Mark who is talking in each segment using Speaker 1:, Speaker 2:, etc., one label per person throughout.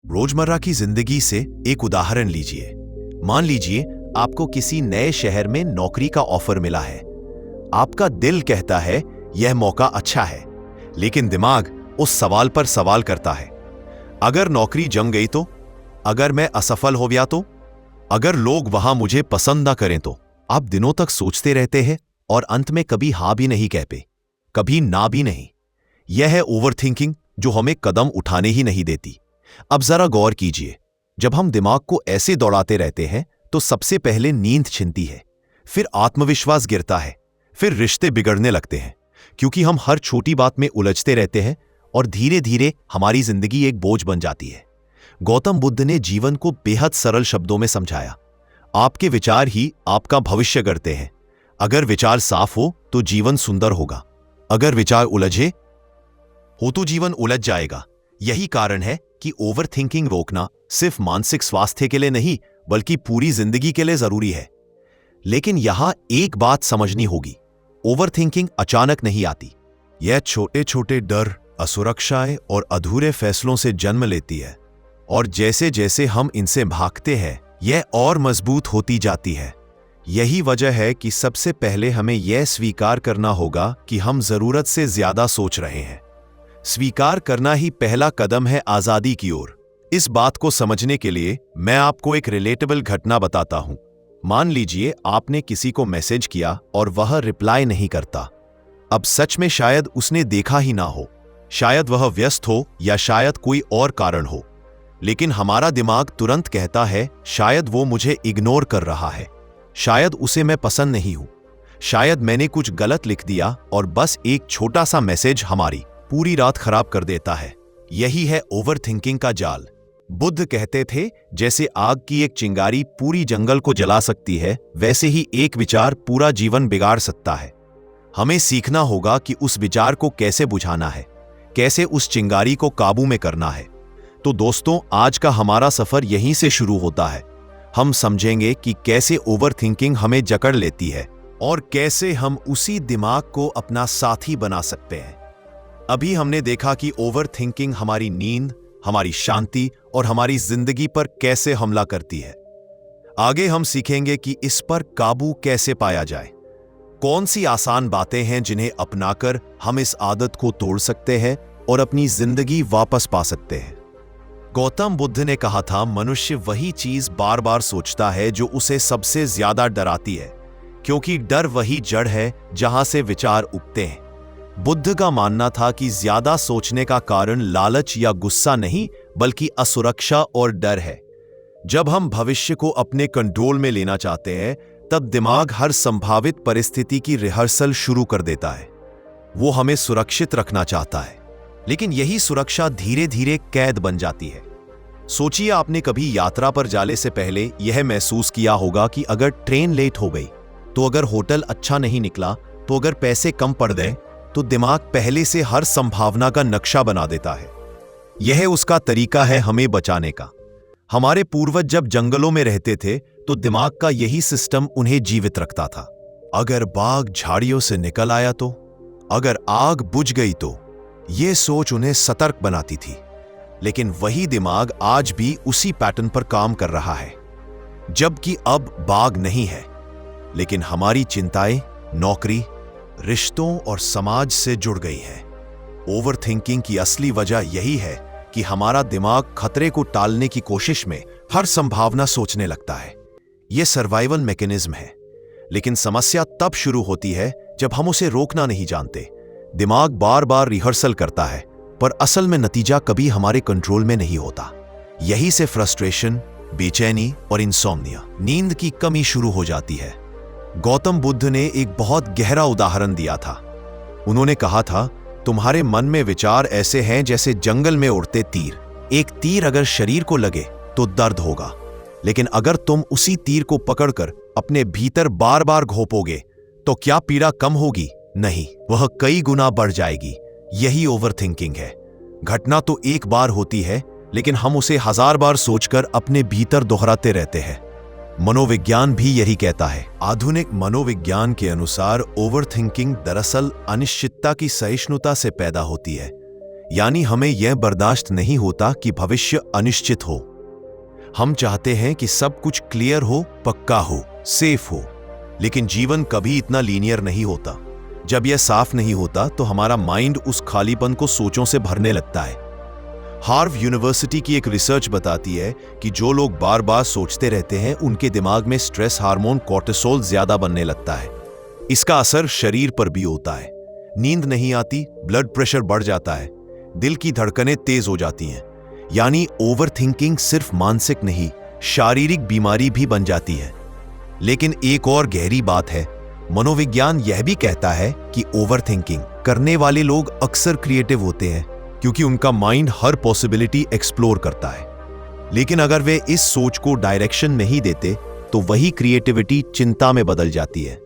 Speaker 1: रोजमर्रा की जिंदगी से एक उदाहरण लीजिए। मान लीजिए आपको किसी नए शहर में नौकरी का ऑफर मिला है। आपका दिल कहता है यह मौका अच्छा है, लेकिन दिमाग उस सवाल पर सवाल करता है। अगर नौकरी जम गई तो? अगर मैं असफल हो गया तो? अगर लोग वहां मुझे पसंद ना करें तो? आप दिनों तक सोचते रहते हैं और अंत में कभी हाँ भी नहीं कहते, कभी ना भी नहीं। यह है ओवरथिंकिंग, जो हमें कदम उठाने ही नहीं देती। अब जरा गौर कीजिए, जब हम दिमाग को ऐसे दौड़ाते रहते हैं तो सबसे पहले नींद छिनती है, फिर आत्मविश्वास गिरता है, फिर रिश्ते बिगड़ने लगते हैं, क्योंकि हम हर छोटी बात में उलझते रहते हैं और धीरे धीरे हमारी जिंदगी एक बोझ बन जाती है। गौतम बुद्ध ने जीवन को बेहद सरल शब्दों में समझाया। आपके विचार ही आपका भविष्य गढ़ते हैं। अगर विचार साफ हो तो जीवन सुंदर होगा, अगर विचार उलझे हो तो जीवन उलझ जाएगा। यही कारण है कि ओवरथिंकिंग रोकना सिर्फ मानसिक स्वास्थ्य के लिए नहीं, बल्कि पूरी जिंदगी के लिए जरूरी है। लेकिन यहां एक बात समझनी होगी, ओवरथिंकिंग अचानक नहीं आती। यह छोटे छोटे डर, असुरक्षाएं और अधूरे फैसलों से जन्म लेती है, और जैसे जैसे हम इनसे भागते हैं यह और मजबूत होती जाती है। यही वजह है कि सबसे पहले हमें यह स्वीकार करना होगा कि हम जरूरत से ज्यादा सोच रहे हैं। स्वीकार करना ही पहला कदम है आजादी की ओर। इस बात को समझने के लिए मैं आपको एक रिलेटेबल घटना बताता हूं। मान लीजिए आपने किसी को मैसेज किया और वह रिप्लाई नहीं करता। अब सच में शायद उसने देखा ही ना हो, शायद वह व्यस्त हो, या शायद कोई और कारण हो। लेकिन हमारा दिमाग तुरंत कहता है शायद वो मुझे इग्नोर कर रहा है, शायद उसे मैं पसंद नहीं हूं, शायद मैंने कुछ गलत लिख दिया, और बस एक छोटा सा मैसेज हमारी पूरी रात खराब कर देता है। यही है ओवरथिंकिंग का जाल। बुद्ध कहते थे, जैसे आग की एक चिंगारी पूरी जंगल को जला सकती है, वैसे ही एक विचार पूरा जीवन बिगाड़ सकता है। हमें सीखना होगा कि उस विचार को कैसे बुझाना है, कैसे उस चिंगारी को काबू में करना है। तो दोस्तों, आज का हमारा सफर यहीं से शुरू होता है। हम समझेंगे कि कैसे ओवरथिंकिंग हमें जकड़ लेती है और कैसे हम उसी दिमाग को अपना साथी बना सकते हैं। अभी हमने देखा कि ओवरथिंकिंग हमारी नींद, हमारी शांति और हमारी जिंदगी पर कैसे हमला करती है। आगे हम सीखेंगे कि इस पर काबू कैसे पाया जाए। कौन सी आसान बातें हैं जिन्हें अपनाकर हम इस आदत को तोड़ सकते हैं और अपनी जिंदगी वापस पा सकते हैं। गौतम बुद्ध ने कहा था, मनुष्य वही चीज बार बार सोचता है जो उसे सबसे ज्यादा डराती है, क्योंकि डर वही जड़ है जहां से विचार उगते हैं। बुद्ध का मानना था कि ज्यादा सोचने का कारण लालच या गुस्सा नहीं, बल्कि असुरक्षा और डर है। जब हम भविष्य को अपने कंट्रोल में लेना चाहते हैं, तब दिमाग हर संभावित परिस्थिति की रिहर्सल शुरू कर देता है। वो हमें सुरक्षित रखना चाहता है, लेकिन यही सुरक्षा धीरे धीरे कैद बन जाती है। सोचिए, आपने कभी यात्रा पर जाने से पहले यह महसूस किया होगा कि अगर ट्रेन लेट हो गई तो, अगर होटल अच्छा नहीं निकला तो, अगर पैसे कम पड़ गए तो दिमाग पहले से हर संभावना का नक्शा बना देता है। यह उसका तरीका है हमें बचाने का। हमारे पूर्वज जब जंगलों में रहते थे तो दिमाग का यही सिस्टम उन्हें जीवित रखता था। अगर बाघ झाड़ियों से निकल आया तो, अगर आग बुझ गई तो, यह सोच उन्हें सतर्क बनाती थी। लेकिन वही दिमाग आज भी उसी पैटर्न पर काम कर रहा है। जबकि अब बाघ नहीं है, लेकिन हमारी चिंताएं नौकरी, रिश्तों और समाज से जुड़ गई है। ओवरथिंकिंग की असली वजह यही है कि हमारा दिमाग खतरे को टालने की कोशिश में हर संभावना सोचने लगता है। यह सर्वाइवल मैकेनिज्म है, लेकिन समस्या तब शुरू होती है जब हम उसे रोकना नहीं जानते। दिमाग बार बार रिहर्सल करता है, पर असल में नतीजा कभी हमारे कंट्रोल में नहीं होता। यही से फ्रस्ट्रेशन, बेचैनी और इंसोम्निया, नींद की कमी शुरू हो जाती है। गौतम बुद्ध ने एक बहुत गहरा उदाहरण दिया था। उन्होंने कहा था, तुम्हारे मन में विचार ऐसे हैं जैसे जंगल में उड़ते तीर। एक तीर अगर शरीर को लगे तो दर्द होगा, लेकिन अगर तुम उसी तीर को पकड़कर अपने भीतर बार बार घोंपोगे तो क्या पीड़ा कम होगी? नहीं, वह कई गुना बढ़ जाएगी। यही ओवरथिंकिंग है। घटना तो एक बार होती है, लेकिन हम उसे 1000 बार सोचकर अपने भीतर दोहराते रहते हैं। मनोविज्ञान भी यही कहता है। आधुनिक मनोविज्ञान के अनुसार ओवरथिंकिंग दरअसल अनिश्चितता की सहिष्णुता से पैदा होती है। यानी हमें यह बर्दाश्त नहीं होता कि भविष्य अनिश्चित हो। हम चाहते हैं कि सब कुछ क्लियर हो, पक्का हो, सेफ हो। लेकिन जीवन कभी इतना लीनियर नहीं होता। जब यह साफ नहीं होता तो हमारा माइंड उस खालीपन को सोचों से भरने लगता है। हार्वर्ड यूनिवर्सिटी की एक रिसर्च बताती है कि जो लोग बार बार सोचते रहते हैं उनके दिमाग में स्ट्रेस हार्मोन कोर्टिसोल ज्यादा बनने लगता है। इसका असर शरीर पर भी होता है। नींद नहीं आती, ब्लड प्रेशर बढ़ जाता है, दिल की धड़कनें तेज हो जाती हैं। यानी ओवरथिंकिंग सिर्फ मानसिक नहीं, शारीरिक बीमारी भी बन जाती है। लेकिन एक और गहरी बात है, मनोविज्ञान यह भी कहता है कि ओवरथिंकिंग करने वाले लोग अक्सर क्रिएटिव होते हैं, क्योंकि उनका माइंड हर पॉसिबिलिटी एक्सप्लोर करता है। लेकिन अगर वे इस सोच को डायरेक्शन नहीं देते तो वही क्रिएटिविटी चिंता में बदल जाती है।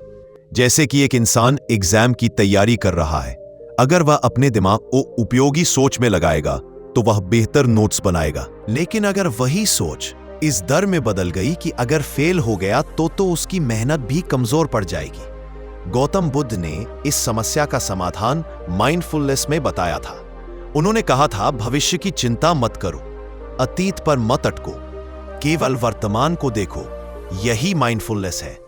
Speaker 1: जैसे कि एक इंसान एग्जाम की तैयारी कर रहा है, अगर वह अपने दिमाग को उपयोगी सोच में लगाएगा तो वह बेहतर नोट्स बनाएगा। लेकिन अगर वही सोच इस डर में बदल गई कि अगर फेल हो गया तो उसकी मेहनत भी कमजोर पड़ जाएगी। गौतम बुद्ध ने इस समस्या का समाधान माइंडफुलनेस में बताया था। उन्होंने कहा था, भविष्य की चिंता मत करो, अतीत पर मत अटको, केवल वर्तमान को देखो। यही माइंडफुलनेस है।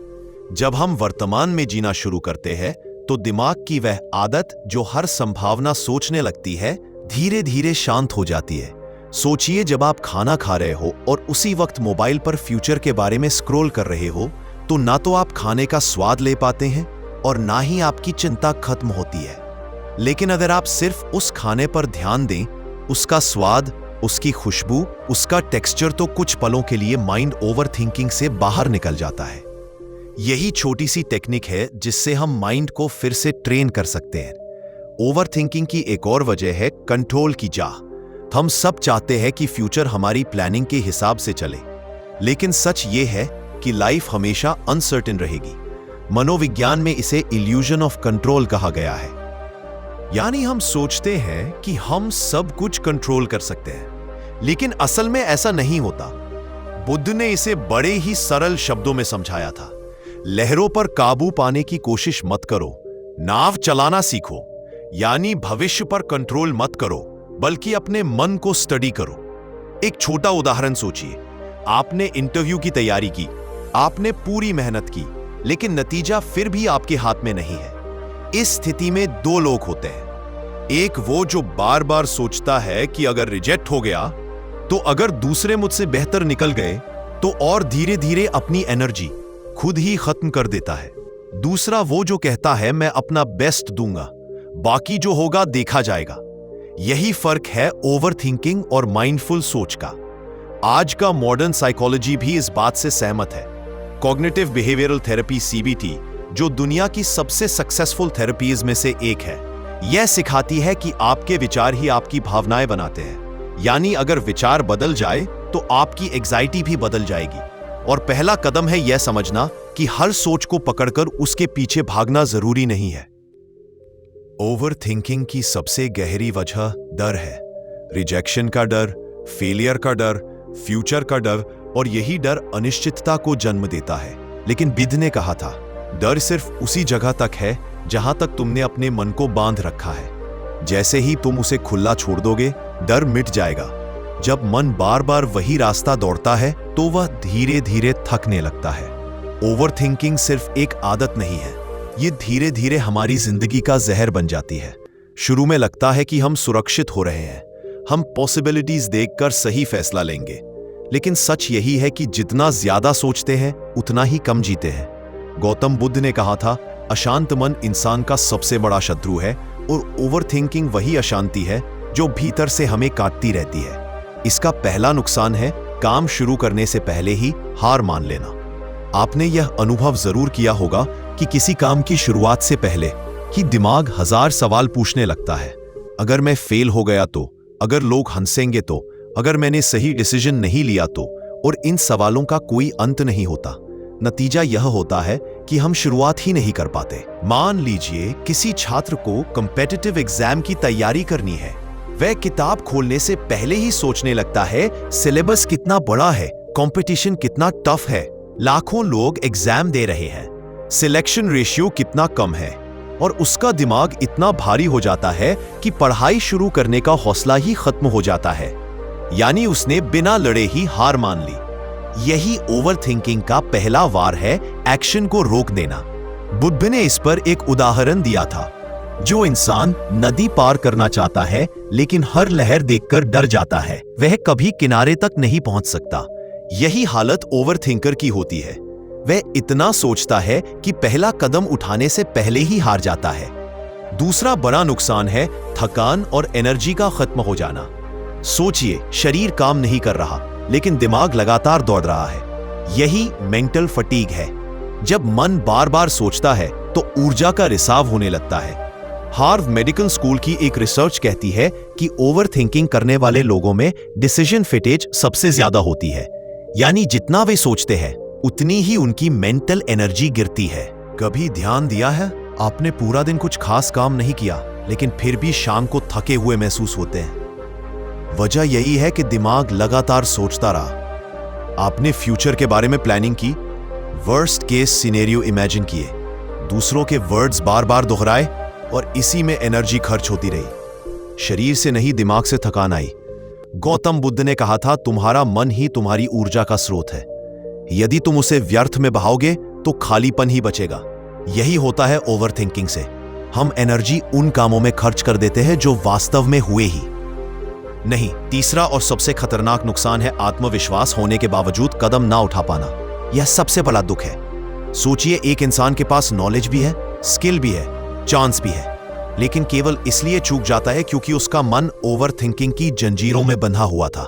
Speaker 1: जब हम वर्तमान में जीना शुरू करते हैं तो दिमाग की वह आदत जो हर संभावना सोचने लगती है, धीरे धीरे शांत हो जाती है। सोचिए, जब आप खाना खा रहे हो और उसी वक्त मोबाइल पर फ्यूचर के बारे में स्क्रॉल कर रहे हो, तो ना तो आप खाने का स्वाद ले पाते हैं और ना ही आपकी चिंता खत्म होती है। लेकिन अगर आप सिर्फ उस खाने पर ध्यान दें, उसका स्वाद, उसकी खुशबू, उसका टेक्सचर, तो कुछ पलों के लिए माइंड ओवरथिंकिंग से बाहर निकल जाता है। यही छोटी सी टेक्निक है जिससे हम माइंड को फिर से ट्रेन कर सकते हैं। ओवरथिंकिंग की एक और वजह है कंट्रोल की चाह। हम सब चाहते हैं कि फ्यूचर हमारी प्लानिंग के हिसाब से चले, लेकिन सच ये है कि लाइफ हमेशा अनसर्टेन रहेगी। मनोविज्ञान में इसे इल्यूजन ऑफ कंट्रोल कहा गया है। यानी हम सोचते हैं कि हम सब कुछ कंट्रोल कर सकते हैं, लेकिन असल में ऐसा नहीं होता। बुद्ध ने इसे बड़े ही सरल शब्दों में समझाया था। लहरों पर काबू पाने की कोशिश मत करो, नाव चलाना सीखो। यानी भविष्य पर कंट्रोल मत करो, बल्कि अपने मन को स्टडी करो। एक छोटा उदाहरण सोचिए, आपने इंटरव्यू की तैयारी की, आपने पूरी मेहनत की, लेकिन नतीजा फिर भी आपके हाथ में नहीं है। इस स्थिति में दो लोग होते हैं। एक वो जो बार बार सोचता है कि अगर रिजेक्ट हो गया तो, अगर दूसरे मुझसे बेहतर निकल गए तो, और धीरे धीरे अपनी एनर्जी खुद ही खत्म कर देता है। दूसरा वो जो कहता है, मैं अपना बेस्ट दूंगा, बाकी जो होगा देखा जाएगा। यही फर्क है ओवरथिंकिंग और माइंडफुल सोच का। आज का मॉडर्न साइकोलॉजी भी इस बात से सहमत है। कॉग्निटिव बिहेवियरल थेरेपी CBT, जो दुनिया की सबसे सक्सेसफुल थेरेपीज में से एक है, यह सिखाती है कि आपके विचार ही आपकी भावनाएं बनाते हैं। यानी अगर विचार बदल जाए तो आपकी एंजाइटी भी बदल जाएगी। और पहला कदम है यह समझना कि हर सोच को पकड़कर उसके पीछे भागना जरूरी नहीं है। ओवरथिंकिंग की सबसे गहरी वजह डर है। रिजेक्शन का डर, फेलियर का डर, फ्यूचर का डर, और यही डर अनिश्चितता को जन्म देता है। लेकिन बुद्ध ने कहा था, डर सिर्फ उसी जगह तक है जहां तक तुमने अपने मन को बांध रखा है। जैसे ही तुम उसे खुला छोड़ दोगे, डर मिट जाएगा। जब मन बार बार वही रास्ता दौड़ता है तो वह धीरे धीरे थकने लगता है। ओवरथिंकिंग सिर्फ एक आदत नहीं है, ये धीरे धीरे हमारी जिंदगी का जहर बन जाती है। शुरू में लगता है कि हम सुरक्षित हो रहे हैं, हम पॉसिबिलिटीज देखकर सही फैसला लेंगे। लेकिन सच यही है कि जितना ज्यादा सोचते हैं उतना ही कम जीते हैं। गौतम बुद्ध ने कहा था, अशांत मन इंसान का सबसे बड़ा शत्रु है, और ओवरथिंकिंग वही अशांति है जो भीतर से हमें काटती रहती है। इसका पहला नुकसान है काम शुरू करने से पहले ही हार मान लेना। आपने यह अनुभव जरूर किया होगा कि किसी काम की शुरुआत से पहले ही दिमाग 1000 सवाल पूछने लगता है। अगर मैं फेल हो गया तो, अगर लोग हंसेंगे तो, अगर मैंने सही डिसीजन नहीं लिया तो, और इन सवालों का कोई अंत नहीं होता। नतीजा यह होता है कि हम शुरुआत ही नहीं कर पाते। मान लीजिए किसी छात्र को कॉम्पिटिटिव एग्जाम की तैयारी करनी है। वह किताब खोलने से पहले ही सोचने लगता है, सिलेबस कितना बड़ा है, कंपटीशन कितना टफ है, लाखों लोग एग्जाम दे रहे हैं, सिलेक्शन रेशियो कितना कम है। और उसका दिमाग इतना भारी हो जाता है कि पढ़ाई शुरू करने का हौसला ही खत्म हो जाता है। यानी उसने बिना लड़े ही हार मान ली। यही ओवरथिंकिंग का पहला वार है, एक्शन को रोक देना। बुद्ध ने इस पर एक उदाहरण दिया था। जो इंसान नदी पार करना चाहता है लेकिन हर लहर देखकर डर जाता है, वह कभी किनारे तक नहीं पहुंच सकता। यही हालत ओवरथिंकर की होती है। वह इतना सोचता है कि पहला कदम उठाने से पहले ही हार जाता है। दूसरा बड़ा नुकसान है थकान और एनर्जी का खत्म हो जाना। सोचिए, शरीर काम नहीं कर रहा लेकिन दिमाग लगातार दौड़ रहा है। यही मेंटल फटीग है। जब मन बार बार सोचता है तो ऊर्जा का रिसाव होने लगता है। हार्वर्ड मेडिकल स्कूल की एक रिसर्च कहती है कि ओवरथिंकिंग करने वाले लोगों में डिसीजन फैटिग सबसे ज्यादा होती है। यानी जितना वे सोचते हैं उतनी ही उनकी मेंटल एनर्जी गिरती है। कभी ध्यान दिया है, आपने पूरा दिन कुछ खास काम नहीं किया लेकिन फिर भी शाम को थके हुए महसूस होते हैं। वजह यही है कि दिमाग लगातार सोचता रहा। आपने फ्यूचर के बारे में प्लानिंग की, वर्स्ट केस सिनेरियो इमेजिन किए, दूसरों के वर्ड्स बार बार दोहराए और इसी में एनर्जी खर्च होती रही। शरीर से नहीं, दिमाग से थकान आई। गौतम बुद्ध ने कहा था, तुम्हारा मन ही तुम्हारी ऊर्जा का स्रोत है। यदि तुम उसे व्यर्थ में बहाओगे तो खालीपन ही बचेगा। यही होता है ओवरथिंकिंग से। हम एनर्जी उन कामों में खर्च कर देते हैं जो वास्तव में हुए ही नहीं। तीसरा और सबसे खतरनाक नुकसान है आत्मविश्वास होने के बावजूद कदम ना उठा पाना। यह सबसे बड़ा दुख है। सोचिए, एक इंसान के पास नॉलेज भी है, स्किल भी है, चांस भी है, लेकिन केवल इसलिए चूक जाता है क्योंकि उसका मन ओवरथिंकिंग की जंजीरों में बंधा हुआ था।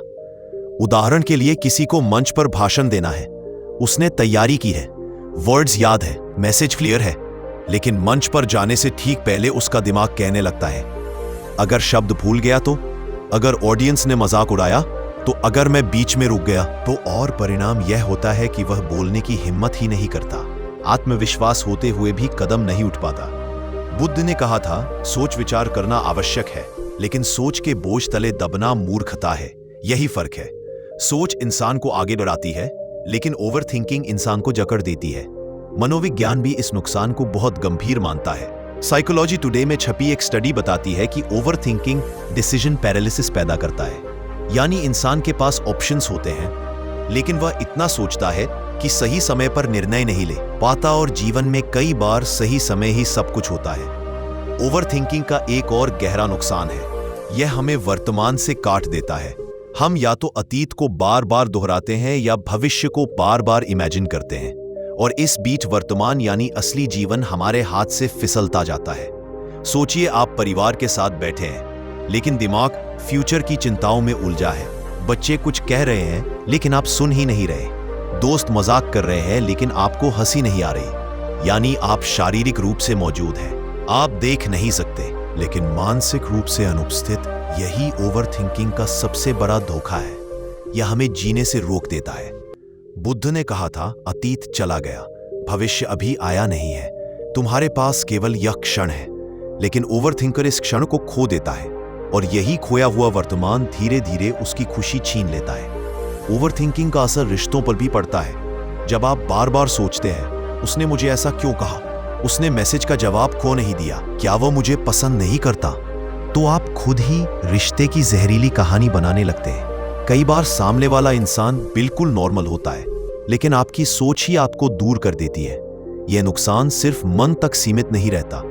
Speaker 1: उदाहरण के लिए, किसी को मंच पर भाषण देना है। उसने तैयारी की है, वर्ड्स याद है, मैसेज क्लियर है, लेकिन मंच पर जाने से ठीक पहले उसका दिमाग कहने लगता है, अगर शब्द भूल गया तो, अगर ऑडियंस ने मजाक उड़ाया तो, अगर मैं बीच में रुक गया तो। और परिणाम यह होता है कि वह बोलने की हिम्मत ही नहीं करता। आत्मविश्वास होते हुए भी कदम नहीं उठ पाता। बुद्ध ने कहा था, सोच विचार करना आवश्यक है लेकिन सोच के बोझ तले दबना मूर्खता है। यही फर्क है। सोच इंसान को आगे बढ़ाती है लेकिन ओवरथिंकिंग इंसान को जकड़ देती है। मनोविज्ञान भी इस नुकसान को बहुत गंभीर मानता है। साइकोलॉजी टुडे में छपी एक स्टडी बताती है कि ओवरथिंकिंग डिसीजन पैरालिसिस पैदा करता है। यानी इंसान के पास ऑप्शंस होते हैं लेकिन वह इतना सोचता है कि सही समय पर निर्णय नहीं ले पाता और जीवन में कई बार सही समय ही सब कुछ होता है। ओवरथिंकिंग का एक और गहरा नुकसान है, यह हमें वर्तमान से काट देता है। हम या तो अतीत को बार बार दोहराते हैं या भविष्य को बार बार इमेजिन करते हैं और इस बीच वर्तमान यानी असली जीवन हमारे हाथ से फिसलता जाता है। सोचिए, आप परिवार के साथ बैठे हैं लेकिन दिमाग फ्यूचर की चिंताओं में उलझा है। बच्चे कुछ कह रहे हैं लेकिन आप सुन ही नहीं रहे। दोस्त मजाक कर रहे हैं लेकिन आपको हंसी नहीं आ रही। यानी आप शारीरिक रूप से मौजूद हैं, आप देख नहीं सकते लेकिन मानसिक रूप से अनुपस्थित। यही ओवरथिंकिंग का सबसे बड़ा धोखा है। यह हमें जीने से रोक देता है। बुद्ध ने कहा था, अतीत चला गया, भविष्य अभी आया नहीं है, तुम्हारे पास केवल यह क्षण है। लेकिन ओवरथिंकर इस क्षण को खो देता है और यही खोया हुआ वर्तमान धीरे धीरे उसकी खुशी छीन लेता है। ओवरथिंकिंग का असर रिश्तों पर भी पड़ता है। जब आप बार बार सोचते हैं, उसने मुझे ऐसा क्यों कहा, उसने मैसेज का जवाब क्यों नहीं दिया, क्या वो मुझे पसंद नहीं करता, तो आप खुद ही रिश्ते की जहरीली कहानी बनाने लगते हैं। कई बार सामने वाला इंसान बिल्कुल नॉर्मल होता है लेकिन आपकी सोच ही आपको दूर कर देती है। यह नुकसान सिर्फ मन तक सीमित नहीं रहता।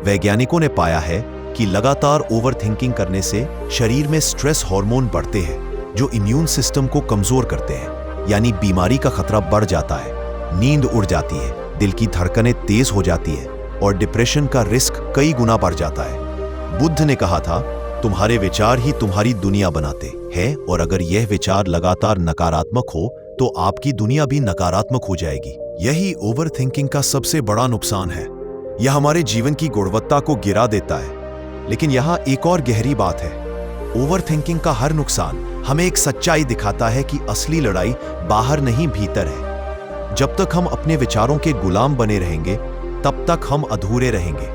Speaker 1: वैज्ञानिकों ने पाया है कि लगातार ओवरथिंकिंग करने से शरीर में स्ट्रेस हार्मोन बढ़ते हैं जो इम्यून सिस्टम को कमजोर करते हैं। यानी बीमारी का खतरा बढ़ जाता है, नींद उड़ जाती है, दिल की धड़कनें तेज हो जाती है और डिप्रेशन का रिस्क कई गुना बढ़ जाता है। बुद्ध ने कहा था, तुम्हारे विचार ही तुम्हारी दुनिया बनाते हैं और अगर यह विचार लगातार नकारात्मक हो तो आपकी दुनिया भी नकारात्मक हो जाएगी। यही ओवरथिंकिंग का सबसे बड़ा नुकसान है। यह हमारे जीवन की गुणवत्ता को गिरा देता है। लेकिन यहाँ एक और गहरी बात है, ओवरथिंकिंग का हर नुकसान हमें एक सच्चाई दिखाता है कि असली लड़ाई बाहर नहीं भीतर है। जब तक हम अपने विचारों के गुलाम बने रहेंगे तब तक हम अधूरे रहेंगे।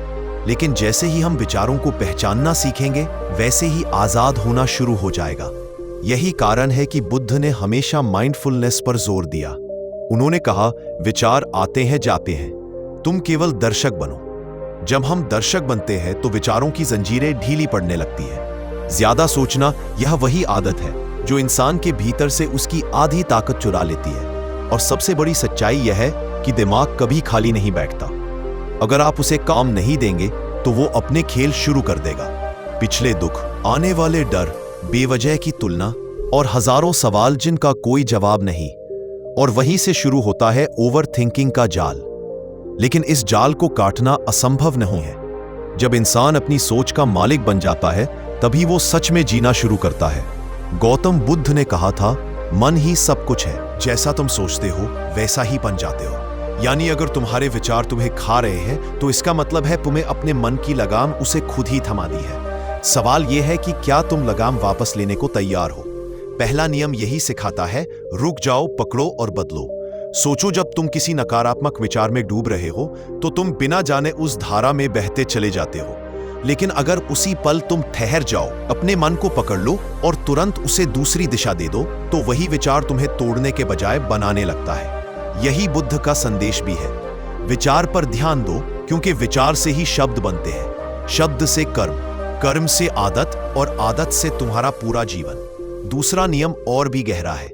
Speaker 1: लेकिन जैसे ही हम विचारों को पहचानना सीखेंगे वैसे ही आजाद होना शुरू हो जाएगा। यही कारण है कि बुद्ध ने हमेशा माइंडफुलनेस पर जोर दिया। उन्होंने कहा, विचार आते हैं जाते हैं, तुम केवल दर्शक बनो। जब हम दर्शक बनते हैं तो विचारों की जंजीरें ढीली पड़ने लगती है। ज्यादा सोचना यह वही आदत है जो इंसान के भीतर से उसकी आधी ताकत चुरा लेती है। और सबसे बड़ी सच्चाई यह है कि दिमाग कभी खाली नहीं बैठता। अगर आप उसे काम नहीं देंगे तो वो अपने खेल शुरू कर देगा। पिछले दुख, आने वाले डर, बेवजह की तुलना और हजारों सवाल जिनका कोई जवाब नहीं। और वहीं से शुरू होता है ओवर थिंकिंग का जाल। लेकिन इस जाल को काटना असंभव नहीं है। जब इंसान अपनी सोच का मालिक बन जाता है तभी वो सच में जीना शुरू करता है। गौतम बुद्ध ने कहा था, मन ही सब कुछ है, जैसा तुम सोचते हो वैसा ही बन जाते हो। यानी अगर तुम्हारे विचार तुम्हें खा रहे हैं तो इसका मतलब है तुम्हें अपने मन की लगाम उसे खुद ही थमा दी है। सवाल यह है कि क्या तुम लगाम वापस लेने को तैयार हो। पहला नियम यही सिखाता है, रुक जाओ, पकड़ो और बदलो। सोचो, जब तुम किसी नकारात्मक विचार में डूब रहे हो तो तुम बिना जाने उस धारा में बहते चले जाते हो। लेकिन अगर उसी पल तुम ठहर जाओ, अपने मन को पकड़ लो और तुरंत उसे दूसरी दिशा दे दो, तो वही विचार तुम्हें तोड़ने के बजाय बनाने लगता है। यही बुद्ध का संदेश भी है। विचार पर ध्यान दो, क्योंकि विचार से ही शब्द बनते हैं, शब्द से कर्म, कर्म से आदत और आदत से तुम्हारा पूरा जीवन। दूसरा नियम और भी गहरा है,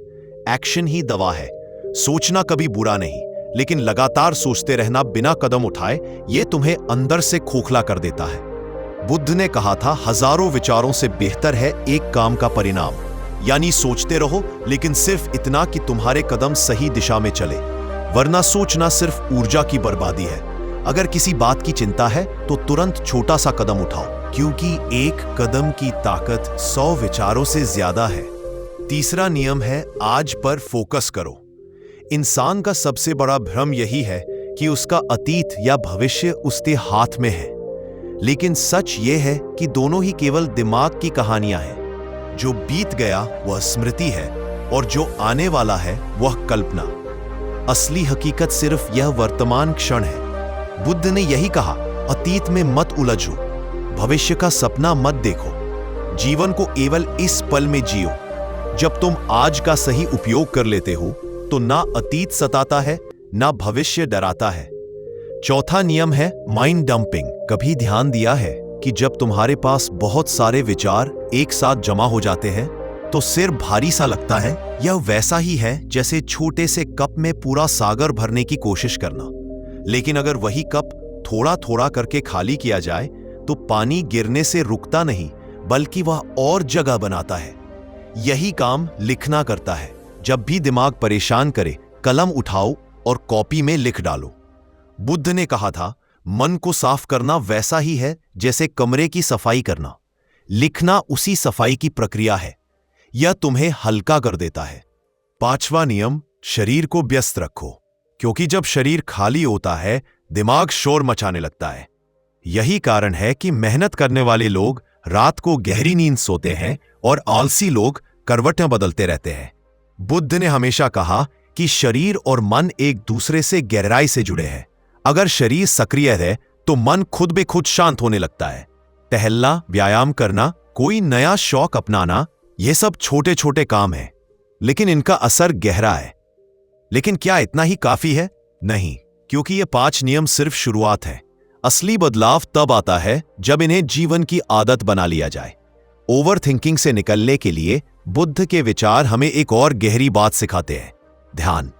Speaker 1: एक्शन ही दवा है। सोचना कभी बुरा नहीं, लेकिन लगातार सोचते रहना बिना कदम उठाए यह तुम्हें अंदर से खोखला कर देता है। बुद्ध ने कहा था, हजारों विचारों से बेहतर है एक काम का परिणाम। यानी सोचते रहो, लेकिन सिर्फ इतना कि तुम्हारे कदम सही दिशा में चले, वरना सोचना सिर्फ ऊर्जा की बर्बादी है। अगर किसी बात की चिंता है तो तुरंत छोटा सा कदम उठाओ, क्योंकि एक कदम की ताकत 100 विचारों से ज्यादा है। तीसरा नियम है, आज पर फोकस करो। इंसान का सबसे बड़ा भ्रम यही है कि उसका अतीत या भविष्य उसके हाथ में है। लेकिन सच यह है कि दोनों ही केवल दिमाग की कहानियां हैं। जो बीत गया वह स्मृति है और जो आने वाला है वह कल्पना। असली हकीकत सिर्फ यह वर्तमान क्षण है। बुद्ध ने यही कहा, अतीत में मत उलझो, भविष्य का सपना मत देखो, जीवन को केवल इस पल में जियो। जब तुम आज का सही उपयोग कर लेते हो तो ना अतीत सताता है, ना भविष्य डराता है। चौथा नियम है माइंड डंपिंग। कभी ध्यान दिया है कि जब तुम्हारे पास बहुत सारे विचार एक साथ जमा हो जाते हैं तो सिर भारी सा लगता है? यह वैसा ही है जैसे छोटे से कप में पूरा सागर भरने की कोशिश करना। लेकिन अगर वही कप थोड़ा थोड़ा करके खाली किया जाए तो पानी गिरने से रुकता नहीं, बल्कि वह और जगह बनाता है। यही काम लिखना करता है। जब भी दिमाग परेशान करे, कलम उठाओ और कॉपी में लिख डालो। बुद्ध ने कहा था, मन को साफ करना वैसा ही है जैसे कमरे की सफाई करना। लिखना उसी सफाई की प्रक्रिया है। यह तुम्हें हल्का कर देता है। पांचवा नियम, शरीर को व्यस्त रखो, क्योंकि जब शरीर खाली होता है दिमाग शोर मचाने लगता है। यही कारण है कि मेहनत करने वाले लोग रात को गहरी नींद सोते हैं और आलसी लोग करवटें बदलते रहते हैं। बुद्ध ने हमेशा कहा कि शरीर और मन एक दूसरे से गहराई से जुड़े हैं। अगर शरीर सक्रिय है तो मन खुद बे खुद शांत होने लगता है। टहलना, व्यायाम करना, कोई नया शौक अपनाना, ये सब छोटे छोटे काम हैं, लेकिन इनका असर गहरा है। लेकिन क्या इतना ही काफी है? नहीं, क्योंकि ये 5 नियम सिर्फ शुरुआत है। असली बदलाव तब आता है जब इन्हें जीवन की आदत बना लिया जाए। ओवर थिंकिंग से निकलने के लिए बुद्ध के विचार हमें एक और गहरी बात सिखाते हैं, ध्यान।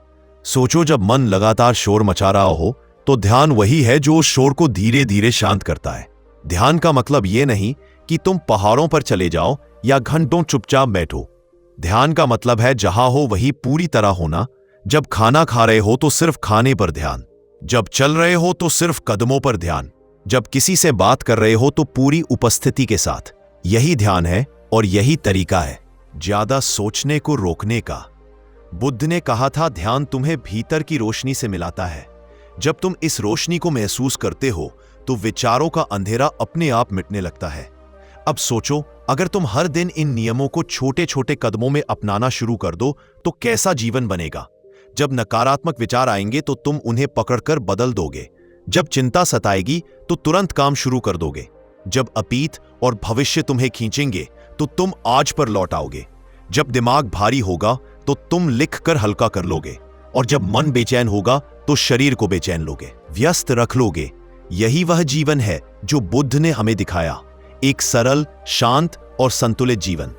Speaker 1: सोचो, जब मन लगातार शोर मचा रहा हो तो ध्यान वही है जो उस शोर को धीरे धीरे शांत करता है। ध्यान का मतलब यह नहीं कि तुम पहाड़ों पर चले जाओ या घंटों चुपचाप बैठो। ध्यान का मतलब है जहां हो वही पूरी तरह होना। जब खाना खा रहे हो तो सिर्फ खाने पर ध्यान, जब चल रहे हो तो सिर्फ कदमों पर ध्यान, जब किसी से बात कर रहे हो तो पूरी उपस्थिति के साथ। यही ध्यान है और यही तरीका है ज्यादा सोचने को रोकने का। बुद्ध ने कहा था, ध्यान तुम्हें भीतर की रोशनी से मिलाता है। जब तुम इस रोशनी को महसूस करते हो तो विचारों का अंधेरा अपने आप मिटने लगता है। अब सोचो, अगर तुम हर दिन इन नियमों को छोटे छोटे कदमों में अपनाना शुरू कर दो तो कैसा जीवन बनेगा। जब नकारात्मक विचार आएंगे तो तुम उन्हें पकड़कर बदल दोगे। जब चिंता सताएगी तो तुरंत काम शुरू कर दोगे। जब अतीत और भविष्य तुम्हें खींचेंगे तो तुम आज पर लौट आओगे। जब दिमाग भारी होगा तो तुम लिख कर हल्का कर लोगे, और जब मन बेचैन होगा तो शरीर को बेचैन लोगे, व्यस्त रख लोगे। यही वह जीवन है जो बुद्ध ने हमें दिखाया, एक सरल, शांत और संतुलित जीवन।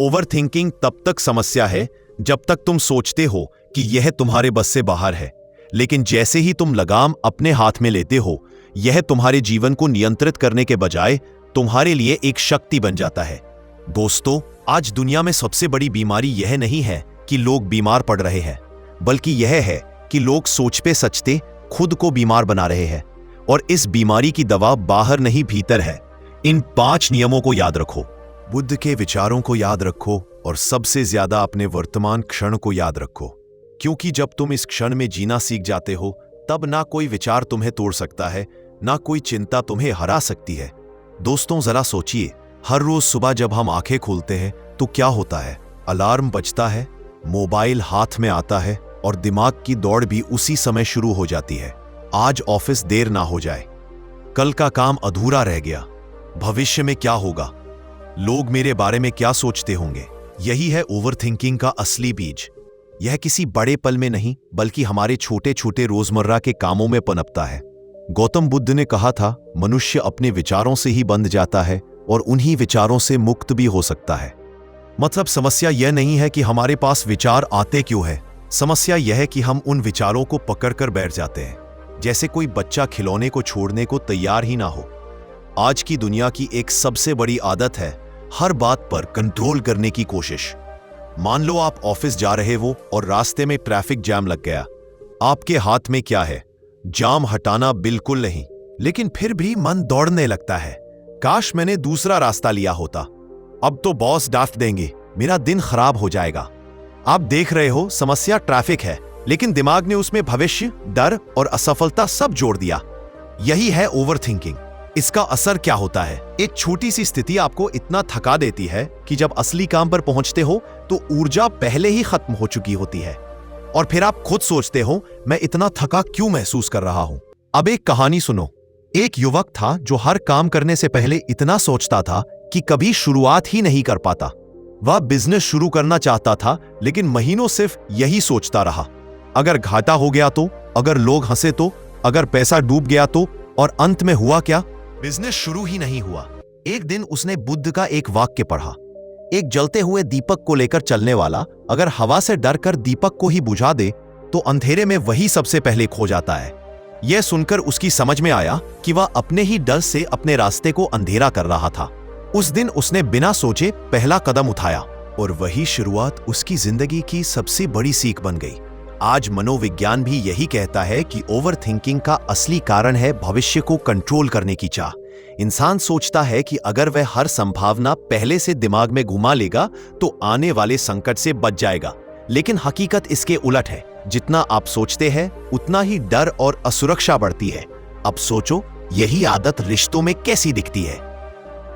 Speaker 1: ओवरथिंकिंग तब तक समस्या है जब तक तुम सोचते हो कि यह तुम्हारे बस से बाहर है, लेकिन जैसे ही तुम लगाम अपने हाथ में लेते हो, यह तुम्हारे जीवन को नियंत्रित करने के बजाय तुम्हारे लिए एक शक्ति बन जाता है। दोस्तों, आज दुनिया में सबसे बड़ी बीमारी यह नहीं है कि लोग बीमार पड़ रहे हैं, बल्कि यह है कि लोग सोचते सचते खुद को बीमार बना रहे हैं। और इस बीमारी की दवा बाहर नहीं, भीतर है। इन 5 नियमों को याद रखो, बुद्ध के विचारों को याद रखो और सबसे ज्यादा अपने वर्तमान क्षण को याद रखो, क्योंकि जब तुम इस क्षण में जीना सीख जाते हो, तब ना कोई विचार तुम्हें तोड़ सकता है, ना कोई चिंता तुम्हें हरा सकती है। दोस्तों, जरा सोचिए, हर रोज सुबह जब हम आंखें खोलते हैं तो क्या होता है? अलार्म बजता है, मोबाइल हाथ में आता है और दिमाग की दौड़ भी उसी समय शुरू हो जाती है। आज ऑफिस देर ना हो जाए, कल का काम अधूरा रह गया, भविष्य में क्या होगा, लोग मेरे बारे में क्या सोचते होंगे। यही है ओवरथिंकिंग का असली बीज। यह किसी बड़े पल में नहीं, बल्कि हमारे छोटे छोटे रोजमर्रा के कामों में पनपता है। गौतम बुद्ध ने कहा था, मनुष्य अपने विचारों से ही बंध जाता है और उन्हीं विचारों से मुक्त भी हो सकता है। मतलब समस्या यह नहीं है कि हमारे पास विचार आते क्यों है, समस्या यह है कि हम उन विचारों को पकड़कर बैठ जाते हैं, जैसे कोई बच्चा खिलौने को छोड़ने को तैयार ही ना हो। आज की दुनिया की एक सबसे बड़ी आदत है हर बात पर कंट्रोल करने की कोशिश। मान लो आप ऑफिस जा रहे हो और रास्ते में ट्रैफिक जैम लग गया। आपके हाथ में क्या है? जाम हटाना बिल्कुल नहीं, लेकिन फिर भी मन दौड़ने लगता है, काश मैंने दूसरा रास्ता लिया होता, अब तो बॉस डांट देंगे, मेरा दिन खराब हो जाएगा। आप देख रहे हो, समस्या ट्रैफिक है, लेकिन दिमाग ने उसमें भविष्य, डर और असफलता सब जोड़ दिया। यही है ओवरथिंकिंग। इसका असर क्या होता है? एक छोटी सी स्थिति आपको इतना थका देती है कि जब असली काम पर पहुंचते हो तो ऊर्जा पहले ही खत्म हो चुकी होती है, और फिर आप खुद सोचते हो, मैं इतना थका क्यों महसूस कर रहा हूं। अब एक कहानी सुनो। एक युवक था जो हर काम करने से पहले इतना सोचता था कि कभी शुरुआत ही नहीं कर पाता। वह बिजनेस शुरू करना चाहता था, लेकिन महीनों सिर्फ यही सोचता रहा, अगर घाटा हो गया तो, अगर लोग हंसे तो, अगर पैसा डूब गया तो, और अंत में हुआ क्या? बिजनेस शुरू ही नहीं हुआ। एक दिन उसने बुद्ध का एक वाक्य पढ़ा, एक जलते हुए दीपक को लेकर चलने वाला अगर हवा से डरकर दीपक को ही बुझा दे तो अंधेरे में वही सबसे पहले खो जाता है। यह सुनकर उसकी समझ में आया कि वह अपने ही डर से अपने रास्ते को अंधेरा कर रहा था। उस दिन उसने बिना सोचे पहला कदम उठाया, और वही शुरुआत उसकी जिंदगी की सबसे बड़ी सीख बन गई। आज मनोविज्ञान भी यही कहता है कि ओवरथिंकिंग का असली कारण है भविष्य को कंट्रोल करने की चाह। इंसान सोचता है कि अगर वह हर संभावना पहले से दिमाग में घुमा लेगा तो आने वाले संकट से बच जाएगा, लेकिन हकीकत इसके उलट है। जितना आप सोचते हैं उतना ही डर और असुरक्षा बढ़ती है। अब सोचो, यही आदत रिश्तों में कैसी दिखती है?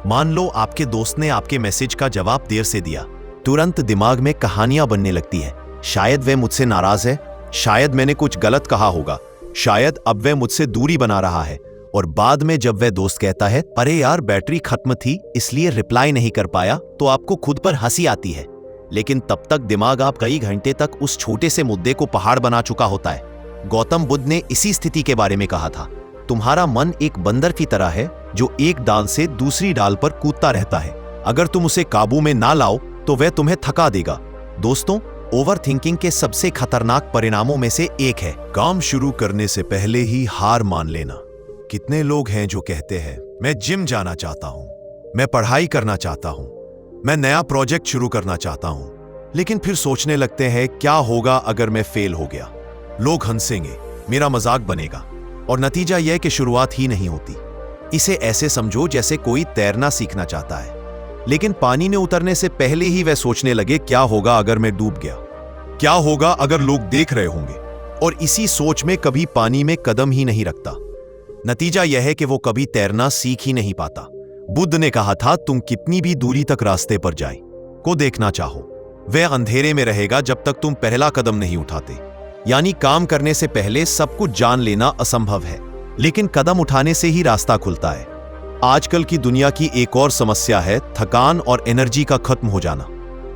Speaker 1: मान लो आपके दोस्त ने आपके मैसेज का जवाब देर से दिया, तुरंत दिमाग में कहानियां बनने लगती है। शायद वह मुझसे नाराज है, शायद मैंने कुछ गलत कहा होगा, शायद अब वह मुझसे दूरी बना रहा है। और बाद में जब वह दोस्त कहता है, अरे यार बैटरी खत्म थी इसलिए रिप्लाई नहीं कर पाया, तो आपको खुद पर हंसी आती है। लेकिन तब तक दिमाग आप कई घंटे तक उस छोटे से मुद्दे को पहाड़ बना चुका होता है। गौतम बुद्ध ने इसी स्थिति के बारे में कहा था, तुम्हारा मन एक बंदर की तरह है जो एक डाल से दूसरी डाल पर कूदता रहता है। अगर तुम उसे काबू में ना लाओ तो वह तुम्हें थका देगा। दोस्तों, ओवरथिंकिंग के सबसे खतरनाक परिणामों में से एक है काम शुरू करने से पहले ही हार मान लेना। कितने लोग हैं जो कहते हैं, मैं जिम जाना चाहता हूं, मैं पढ़ाई करना चाहता हूं, मैं नया प्रोजेक्ट शुरू करना चाहता हूं, लेकिन फिर सोचने लगते हैं क्या होगा अगर मैं फेल हो गया, लोग हंसेंगे, मेरा मजाक बनेगा, और नतीजा यह कि शुरुआत ही नहीं होती। इसे ऐसे समझो जैसे कोई तैरना सीखना चाहता है, लेकिन पानी में उतरने से पहले ही वह सोचने लगे क्या होगा अगर मैं डूब गया, क्या होगा अगर लोग देख रहे होंगे, और इसी सोच में कभी पानी में कदम ही नहीं रखता। नतीजा यह है कि वो कभी तैरना सीख ही नहीं पाता। बुद्ध ने कहा था, तुम कितनी भी दूरी तक रास्ते पर जाए को देखना चाहो, वह अंधेरे में रहेगा जब तक तुम पहला कदम नहीं उठाते। यानी काम करने से पहले सब कुछ जान लेना असंभव है, लेकिन कदम उठाने से ही रास्ता खुलता है। आजकल की दुनिया की एक और समस्या है थकान और एनर्जी का खत्म हो जाना।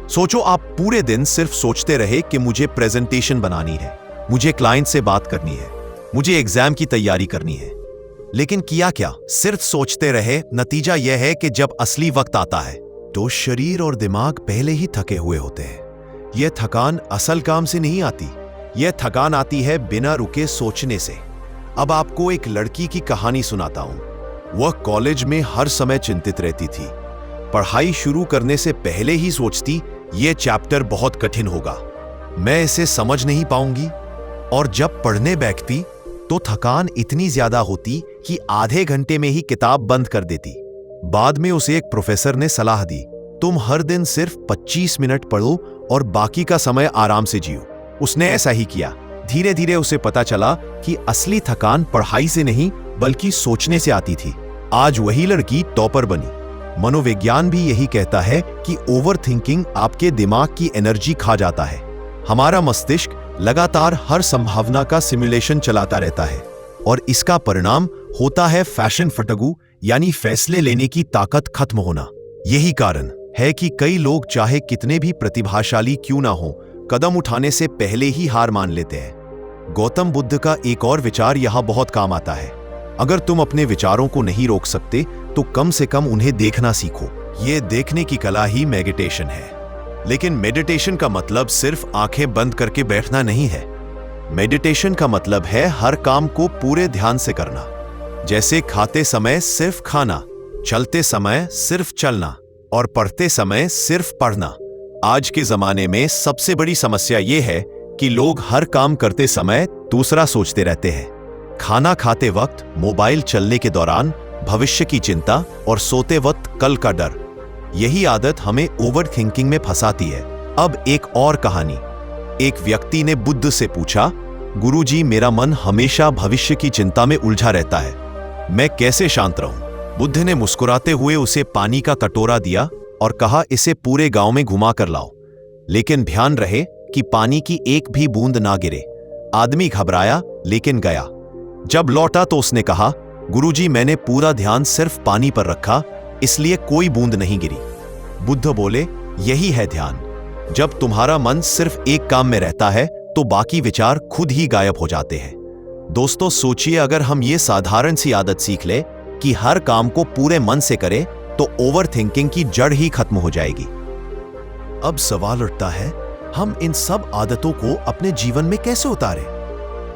Speaker 1: सोचो, आप पूरे दिन सिर्फ सोचते रहे कि मुझे प्रेजेंटेशन बनानी है, मुझे क्लाइंट से बात करनी है, मुझे एग्जाम की तैयारी करनी है, लेकिन किया क्या? सिर्फ सोचते रहे। नतीजा यह है कि जब असली वक्त आता है तो शरीर और दिमाग पहले ही थके हुए होते हैं। यह थकान असल काम से नहीं आती, यह थकान आती है बिना रुके सोचने से। अब आपको एक लड़की की कहानी सुनाता हूं। वह कॉलेज में हर समय चिंतित रहती थी। पढ़ाई शुरू करने से पहले ही सोचती, यह चैप्टर बहुत कठिन होगा, मैं इसे समझ नहीं पाऊंगी। और जब पढ़ने बैठती तो थकान इतनी ज्यादा होती कि आधे घंटे में ही किताब बंद कर देती। बाद में उसे एक प्रोफेसर ने सलाह दी, तुम हर दिन सिर्फ 25 मिनट पढ़ो और बाकी का समय आराम से जियो। उसने ऐसा ही किया। धीरे धीरे उसे पता चला कि असली थकान पढ़ाई से नहीं बल्कि सोचने से आती थी। आज वही लड़की टॉपर बनी। मनोविज्ञान भी यही कहता है कि ओवर थिंकिंग आपके दिमाग की एनर्जी खा जाता है। हमारा मस्तिष्क लगातार हर संभावना का सिमुलेशन चलाता रहता है और इसका परिणाम होता है फैशन फटगु, यानी फैसले लेने की ताकत खत्म होना। यही कारण है कि कई लोग चाहे कितने भी प्रतिभाशाली क्यों ना हो, कदम उठाने से पहले ही हार मान लेते हैं। गौतम बुद्ध का एक और विचार यहां बहुत काम आता है। अगर तुम अपने विचारों को नहीं रोक सकते तो कम से कम उन्हें देखना सीखो। यह देखने की कला ही मेडिटेशन है। लेकिन मेडिटेशन का मतलब सिर्फ आंखें बंद करके बैठना नहीं है। मेडिटेशन का मतलब है हर काम को पूरे ध्यान से करना। जैसे खाते समय सिर्फ खाना, चलते समय सिर्फ चलना और पढ़ते समय सिर्फ पढ़ना। आज के जमाने में सबसे बड़ी समस्या यह है कि लोग हर काम करते समय दूसरा सोचते रहते हैं। खाना खाते वक्त मोबाइल चलने के दौरान भविष्य की चिंता और सोते वक्त कल का डर। यही आदत हमें ओवर थिंकिंग में फंसाती है। अब एक और कहानी। एक व्यक्ति ने बुद्ध से पूछा, गुरुजी, मेरा मन हमेशा भविष्य की चिंता में उलझा रहता है, मैं कैसे शांत रहूं? बुद्ध ने मुस्कुराते हुए उसे पानी का कटोरा दिया और कहा, इसे पूरे गांव में घुमा कर लाओ, लेकिन ध्यान रहे कि पानी की एक भी बूंद ना गिरे। आदमी घबराया लेकिन गया। जब लौटा तो उसने कहा, गुरुजी, मैंने पूरा ध्यान सिर्फ पानी पर रखा, इसलिए कोई बूंद नहीं गिरी। बुद्ध बोले, यही है ध्यान। जब तुम्हारा मन सिर्फ एक काम में रहता है तो बाकी विचार खुद ही गायब हो जाते हैं। दोस्तों, सोचिए, अगर हम ये साधारण सी आदत सीख ले कि हर काम को पूरे मन से करें तो ओवर थिंकिंग की जड़ ही खत्म हो जाएगी। अब सवाल उठता है, हम इन सब आदतों को अपने जीवन में कैसे उतारें?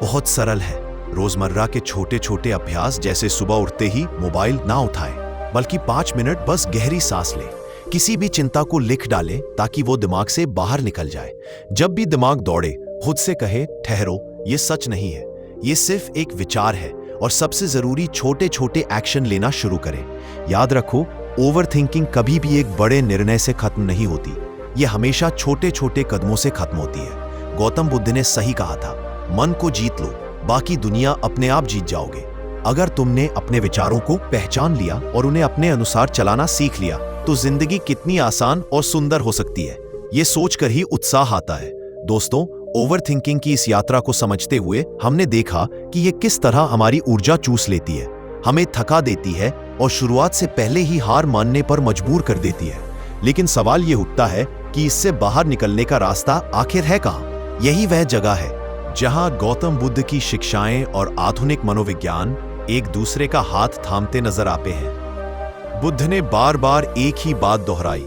Speaker 1: बहुत सरल है। रोजमर्रा के छोटे छोटे अभ्यास, जैसे सुबह उठते ही मोबाइल ना उठाएं, बल्कि 5 मिनट बस गहरी सांस लें। किसी भी चिंता को लिख डालें ताकि वो दिमाग से बाहर निकल जाए। जब भी दिमाग दौड़े, खुद से कहे, ठहरो, ये सच नहीं है, ये सिर्फ एक विचार है। और सबसे जरूरी, छोटे छोटे एक्शन लेना शुरू करें। याद रखो, ओवर थिंकिंग कभी भी एक बड़े निर्णय से खत्म नहीं होती, ये हमेशा छोटे छोटे कदमों से खत्म होती है। गौतम बुद्ध ने सही कहा था, मन को जीत लो, बाकी दुनिया अपने आप जीत जाओगे। अगर तुमने अपने विचारों को पहचान लिया और उन्हें अपने अनुसार चलाना सीख लिया तो जिंदगी कितनी आसान और सुंदर हो सकती है, ये सोचकर ही उत्साह आता है। दोस्तों, ओवर थिंकिंग की इस यात्रा को समझते हुए हमने देखा कि ये किस तरह हमारी ऊर्जा चूस लेती है, हमें थका देती है और शुरुआत से पहले ही हार मानने पर मजबूर कर देती है। लेकिन सवाल ये उठता है कि इससे बाहर निकलने का रास्ता आखिर है कहाँ? यही वह जगह है जहां गौतम बुद्ध की शिक्षाएं और आधुनिक मनोविज्ञान एक दूसरे का हाथ थामते नजर आते हैं। बुद्ध ने बार बार एक ही बात दोहराई,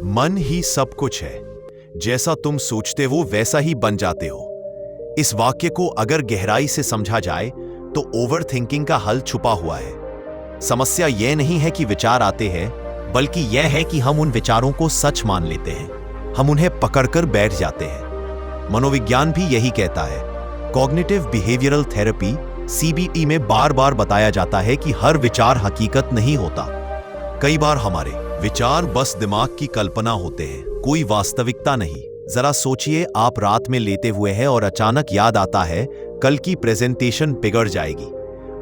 Speaker 1: मन ही सब कुछ है, जैसा तुम सोचते हो वैसा ही बन जाते हो। इस वाक्य को अगर गहराई से समझा जाए तो ओवर थिंकिंग का हल छुपा हुआ है। समस्या यह नहीं है कि विचार आते हैं, बल्कि यह है कि हम उन विचारों को सच मान लेते हैं, हम उन्हें पकड़कर बैठ जाते हैं। मनोविज्ञान भी यही कहता है। कॉग्निटिव बिहेवियरल थेरेपी CBT में बार बार बताया जाता है कि हर विचार हकीकत नहीं होता। कई बार हमारे विचार बस दिमाग की कल्पना होते हैं, कोई वास्तविकता नहीं। जरा सोचिए, आप रात में लेटे हुए हैं और अचानक याद आता है कल की प्रेजेंटेशन बिगड़ जाएगी।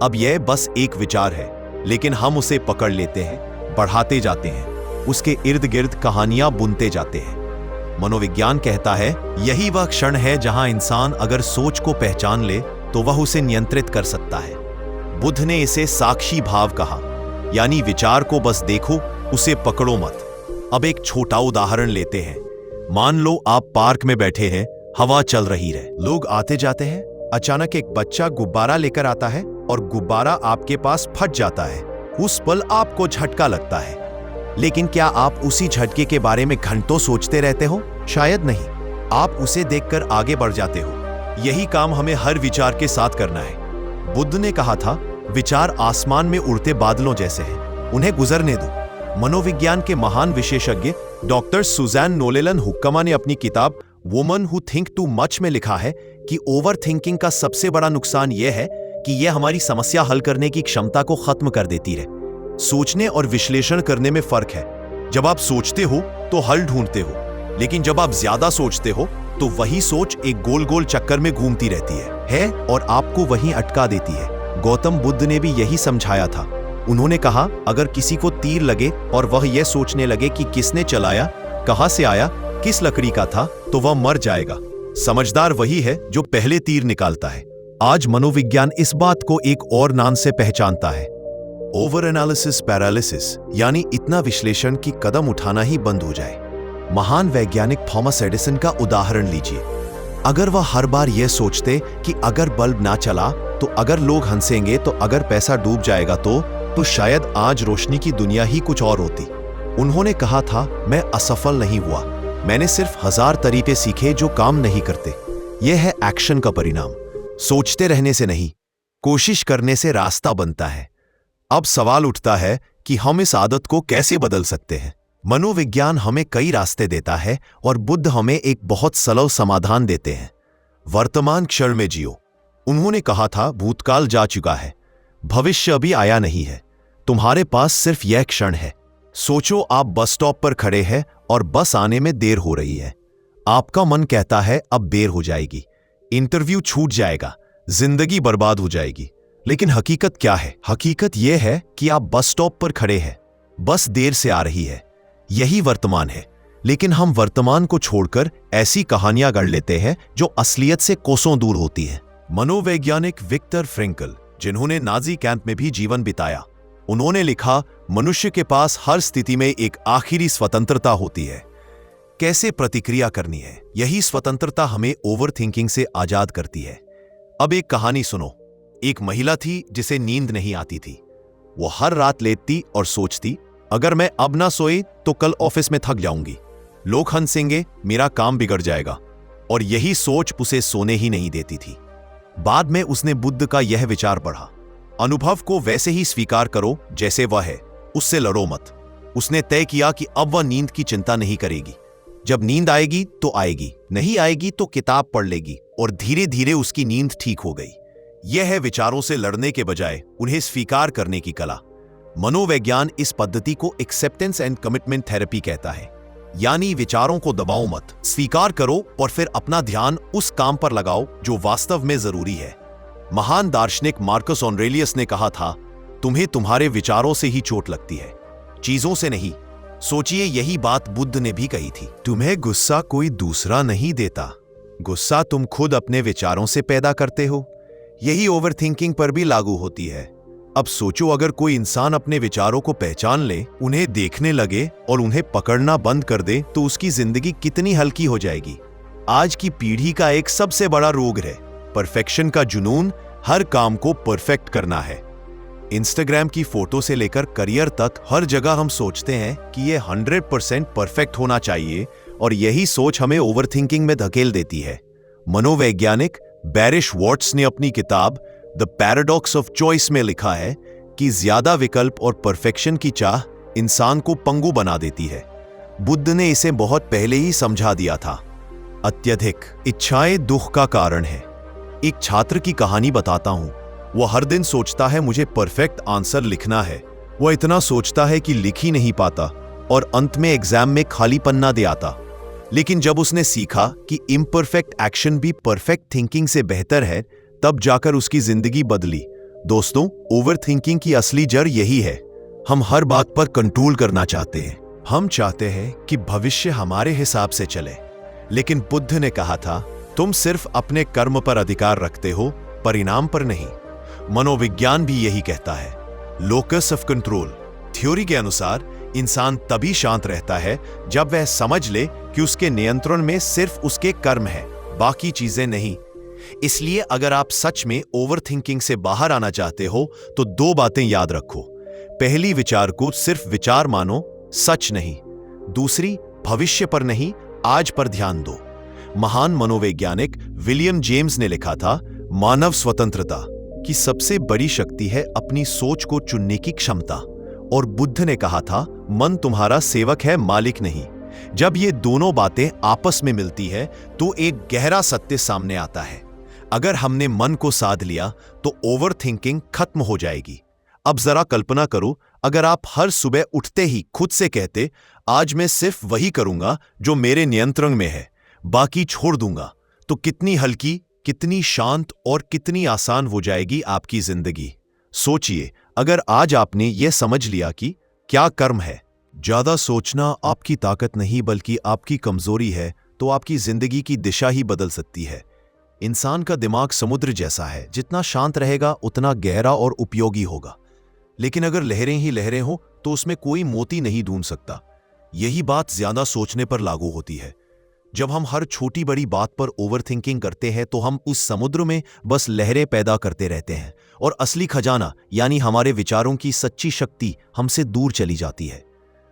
Speaker 1: अब यह बस एक विचार है, लेकिन हम उसे पकड़ लेते हैं, बढ़ाते जाते हैं, उसके इर्द गिर्द कहानियां बुनते जाते हैं। मनोविज्ञान कहता है, यही वह क्षण है जहां इंसान अगर सोच को पहचान ले तो वह उसे नियंत्रित कर सकता है। बुद्ध ने इसे साक्षी भाव कहा, यानी विचार को बस देखो, उसे पकड़ो मत। अब एक छोटा उदाहरण लेते हैं। मान लो आप पार्क में बैठे हैं, हवा चल रही है, लोग आते जाते हैं। अचानक एक बच्चा गुब्बारा लेकर आता है और गुब्बारा आपके पास फट जाता है, उस पल आपको झटका लगता है। लेकिन क्या आप उसी झटके के बारे में घंटों सोचते रहते हो? शायद नहीं। आप उसे देखकर आगे बढ़ जाते हो। यही काम हमें हर विचार के साथ करना है। बुद्ध ने कहा था, विचार आसमान में उड़ते बादलों जैसे हैं, उन्हें गुजरने दो। मनोविज्ञान के महान विशेषज्ञ डॉक्टर सुजैन नोलेलन हुक्कामा ने अपनी किताब woman who think too much में लिखा है कि ओवर थिंकिंग का सबसे बड़ा नुकसान यह है कि यह हमारी समस्या हल करने की क्षमता को खत्म कर देती है। सोचने और विश्लेषण करने में फर्क है। जब आप सोचते हो तो हल ढूंढते हो, लेकिन जब आप ज्यादा सोचते हो तो वही सोच एक गोल गोल चक्कर में घूमती रहती है और आपको वहीं अटका देती है। गौतम बुद्ध ने भी यही समझाया था। उन्होंने कहा, अगर किसी को तीर लगे और वह यह सोचने लगे कि किसने चलाया, कहां से आया, किस लकड़ी का था, तो वह मर जाएगा। समझदार वही है जो पहले तीर निकालता है। आज मनोविज्ञान इस बात को एक और नाम से पहचानता है, ओवर एनालिसिस पैरालिसिस, यानी इतना विश्लेषण कि कदम उठाना ही बंद हो जाए। महान वैज्ञानिक थॉमस एडिसन का उदाहरण लीजिए। अगर वह हर बार यह सोचते कि अगर बल्ब ना चला तो, अगर लोग हंसेंगे तो, अगर पैसा डूब जाएगा तो शायद आज रोशनी की दुनिया ही कुछ और होती। उन्होंने कहा था, मैं असफल नहीं हुआ, मैंने सिर्फ 1000 तरीके सीखे जो काम नहीं करते। यह है एक्शन का परिणाम। सोचते रहने से नहीं, कोशिश करने से रास्ता बनता है। अब सवाल उठता है कि हम इस आदत को कैसे बदल सकते हैं। मनोविज्ञान हमें कई रास्ते देता है और बुद्ध हमें एक बहुत सरल समाधान देते हैं। वर्तमान क्षण में जियो। उन्होंने कहा था, भूतकाल जा चुका है, भविष्य अभी आया नहीं है, तुम्हारे पास सिर्फ यह क्षण है। सोचो, आप बस स्टॉप पर खड़े हैं और बस आने में देर हो रही है। आपका मन कहता है अब देर हो जाएगी, इंटरव्यू छूट जाएगा, जिंदगी बर्बाद हो जाएगी। लेकिन हकीकत क्या है? हकीकत यह है कि आप बस स्टॉप पर खड़े हैं, बस देर से आ रही है। यही वर्तमान है। लेकिन हम वर्तमान को छोड़कर ऐसी कहानियां गढ़ लेते हैं जो असलियत से कोसों दूर होती हैं। मनोवैज्ञानिक विक्टर फ्रैंकल, जिन्होंने नाजी कैंप में भी जीवन बिताया, उन्होंने लिखा, मनुष्य के पास हर स्थिति में एक आखिरी स्वतंत्रता होती है, कैसे प्रतिक्रिया करनी है। यही स्वतंत्रता हमें ओवर थिंकिंग से आजाद करती है। अब एक कहानी सुनो। एक महिला थी जिसे नींद नहीं आती थी। वो हर रात लेटती और सोचती, अगर मैं अब ना सोई तो कल ऑफिस में थक जाऊंगी, लोग हंसेंगे, मेरा काम बिगड़ जाएगा। और यही सोच उसे सोने ही नहीं देती थी। बाद में उसने बुद्ध का यह विचार पढ़ा, अनुभव को वैसे ही स्वीकार करो जैसे वह है, उससे लड़ो मत। उसने तय किया कि अब वह नींद की चिंता नहीं करेगी। जब नींद आएगी तो आएगी, नहीं आएगी तो किताब पढ़ लेगी। और धीरे धीरे उसकी नींद ठीक हो गई। यह है विचारों से लड़ने के बजाय उन्हें स्वीकार करने की कला। मनोविज्ञान इस पद्धति को एक्सेप्टेंस एंड कमिटमेंट थेरेपी कहता है। यानी विचारों को दबाओ मत, स्वीकार करो और फिर अपना ध्यान उस काम पर लगाओ जो वास्तव में जरूरी है। महान दार्शनिक मार्कस ऑरेलियस ने कहा था, तुम्हें तुम्हारे विचारों से ही चोट लगती है, चीजों से नहीं। सोचिए, यही बात बुद्ध ने भी कही थी। तुम्हें गुस्सा कोई दूसरा नहीं देता, गुस्सा तुम खुद अपने विचारों से पैदा करते हो। यही ओवर थिंकिंग पर भी लागू होती है। अब सोचो, अगर कोई इंसान अपने विचारों को पहचान ले, उन्हें देखने लगे और उन्हें पकड़ना बंद कर दे तो उसकी जिंदगी कितनी हल्की हो जाएगी। आज की पीढ़ी का एक सबसे बड़ा रोग है परफेक्शन का जुनून। हर काम को परफेक्ट करना है। इंस्टाग्राम की फोटो से लेकर करियर तक हर जगह हम सोचते हैं कि यह 100% परफेक्ट होना चाहिए और यही सोच हमें ओवरथिंकिंग में धकेल देती है। मनोवैज्ञानिक बैरिश वॉट्स ने अपनी किताब द पैराडॉक्स ऑफ चॉइस में लिखा है कि ज्यादा विकल्प और परफेक्शन की चाह इंसान को पंगु बना देती है। बुद्ध ने इसे बहुत पहले ही समझा दिया था। अत्यधिक इच्छाएं दुख का कारण है। एक छात्र की कहानी बताता हूं। वह हर दिन सोचता है मुझे परफेक्ट आंसर लिखना है। वह इतना सोचता है कि लिख ही नहीं पाता और अंत में एग्जाम में खाली पन्ना दे आता। लेकिन जब उसने सीखा कि इम्परफेक्ट एक्शन भी परफेक्ट थिंकिंग से बेहतर है, तब जाकर उसकी जिंदगी बदली। दोस्तों, ओवर थिंकिंग की असली जड़ यही है। हम हर बात पर कंट्रोल करना चाहते हैं। हम चाहते हैं कि भविष्य हमारे हिसाब से चले। लेकिन बुद्ध ने कहा था, तुम सिर्फ अपने कर्म पर अधिकार रखते हो, परिणाम पर नहीं। मनोविज्ञान भी यही कहता है, लोकस ऑफ कंट्रोल। थ्योरी के अनुसार इंसान तभी शांत रहता है जब वह समझ ले कि उसके नियंत्रण में सिर्फ उसके कर्म है, बाकी चीजें नहीं। इसलिए अगर आप सच में ओवरथिंकिंग से बाहर आना चाहते हो तो 2 बातें याद रखो। पहली, विचार को सिर्फ विचार मानो, सच नहीं। दूसरी, भविष्य पर नहीं, आज पर ध्यान दो। महान मनोवैज्ञानिक विलियम जेम्स ने लिखा था, मानव स्वतंत्रता की सबसे बड़ी शक्ति है अपनी सोच को चुनने की क्षमता। और बुद्ध ने कहा था, मन तुम्हारा सेवक है, मालिक नहीं। जब ये दोनों बातें आपस में मिलती है तो एक गहरा सत्य सामने आता है। अगर हमने मन को साध लिया तो ओवरथिंकिंग खत्म हो जाएगी। अब जरा कल्पना करो, अगर आप हर सुबह उठते ही खुद से कहते, आज मैं सिर्फ वही करूंगा जो मेरे नियंत्रण में है, बाकी छोड़ दूंगा, तो कितनी हल्की, कितनी शांत और कितनी आसान हो जाएगी आपकी जिंदगी। सोचिए, अगर आज आपने यह समझ लिया कि क्या कर्म है, ज्यादा सोचना आपकी ताकत नहीं बल्कि आपकी कमजोरी है, तो आपकी जिंदगी की दिशा ही बदल सकती है। इंसान का दिमाग समुद्र जैसा है, जितना शांत रहेगा उतना गहरा और उपयोगी होगा। लेकिन अगर लहरें ही लहरें हो तो उसमें कोई मोती नहीं ढूंढ सकता। यही बात ज्यादा सोचने पर लागू होती है। जब हम हर छोटी बड़ी बात पर ओवरथिंकिंग करते हैं तो हम उस समुद्र में बस लहरें पैदा करते रहते हैं और असली खजाना यानी हमारे विचारों की सच्ची शक्ति हमसे दूर चली जाती है।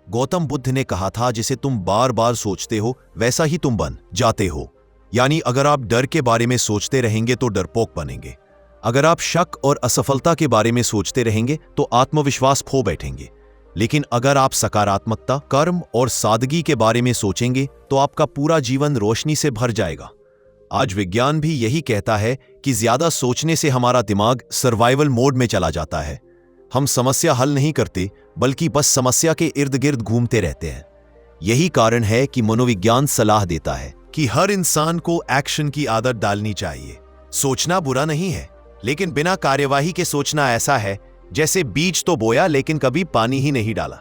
Speaker 1: गौतम बुद्ध ने कहा था, जिसे तुम बार बार सोचते हो वैसा ही तुम बन जाते हो। यानी अगर आप डर के बारे में सोचते रहेंगे तो डरपोक बनेंगे। अगर आप शक और असफलता के बारे में सोचते रहेंगे तो आत्मविश्वास खो बैठेंगे। लेकिन अगर आप सकारात्मकता, कर्म और सादगी के बारे में सोचेंगे तो आपका पूरा जीवन रोशनी से भर जाएगा। आज विज्ञान भी यही कहता है कि ज्यादा सोचने से हमारा दिमाग सर्वाइवल मोड में चला जाता है। हम समस्या हल नहीं करते बल्कि बस समस्या के इर्द गिर्द घूमते रहते हैं। यही कारण है कि मनोविज्ञान सलाह देता है कि हर इंसान को एक्शन की आदत डालनी चाहिए। सोचना बुरा नहीं है, लेकिन बिना कार्यवाही के सोचना ऐसा है जैसे बीज तो बोया लेकिन कभी पानी ही नहीं डाला।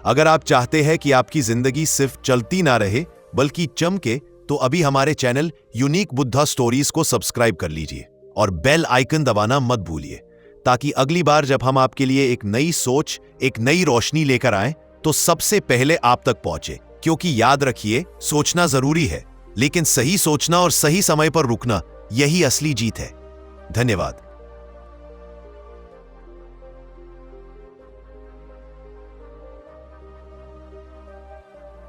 Speaker 1: अगर आप चाहते हैं कि आपकी जिंदगी सिर्फ चलती ना रहे बल्कि चमके, तो अभी हमारे चैनल यूनिक बुद्धा स्टोरीज को सब्सक्राइब कर लीजिए और बेल आइकन दबाना मत भूलिए, ताकि अगली बार जब हम आपके लिए एक नई सोच, एक नई रोशनी लेकर आएं तो सबसे पहले आप तक पहुंचे। क्योंकि याद रखिए, सोचना जरूरी है, लेकिन सही सोचना और सही समय पर रुकना, यही असली जीत है। धन्यवाद।